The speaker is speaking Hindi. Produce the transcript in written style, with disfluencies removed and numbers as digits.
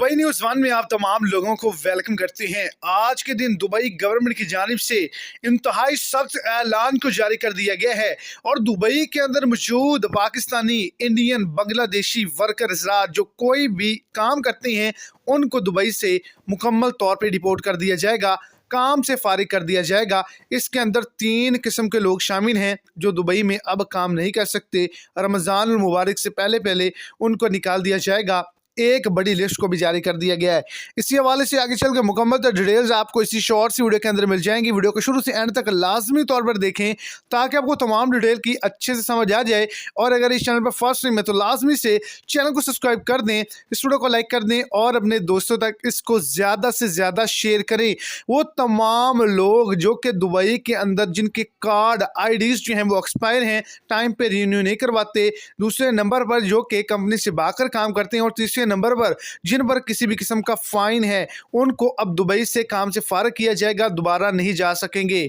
दुबई न्यूज़ वन में आप तमाम लोगों को वेलकम करते हैं। आज के दिन दुबई गवर्नमेंट की जानिब से इंतहाई सख्त ऐलान को जारी कर दिया गया है और दुबई के अंदर मौजूद पाकिस्तानी, इंडियन, बांग्लादेशी वर्कर हज़रात जो कोई भी काम करते हैं उनको दुबई से मुकम्मल तौर पर डिपोर्ट कर दिया जाएगा, काम से फारिग कर दिया जाएगा। इसके अंदर 3 किस्म के लोग शामिल हैं जो दुबई में अब काम नहीं कर सकते। रमज़ान मुबारक से पहले पहले उनको निकाल दिया जाएगा। एक बड़ी लिस्ट को भी जारी कर दिया गया है। इसी हवाले से आगे चल के मुकम्मल डिटेल्स आपको इसी शॉर्ट सी वीडियो के अंदर मिल जाएंगी। वीडियो को शुरू से एंड तक लाजमी तौर पर देखें ताकि आपको तमाम डिटेल की अच्छे से समझ आ जाए। और अगर इस चैनल पर फर्स्ट टाइम है तो लाजमी से चैनल को सब्सक्राइब कर दें, इस वीडियो को लाइक कर दें और अपने दोस्तों तक इसको ज़्यादा से ज़्यादा शेयर करें। वो तमाम लोग जो कि दुबई के अंदर जिनके कार्ड IDs जो हैं वो एक्सपायर हैं, टाइम पर रिन्यू नहीं करवाते, दूसरे नंबर पर जो कि कंपनी से बाहर काम करते हैं और तीसरे नंबर पर जिन पर किसी भी किस्म का फाइन है, उनको अब दुबई से काम से फारिग किया जाएगा, दोबारा नहीं जा सकेंगे।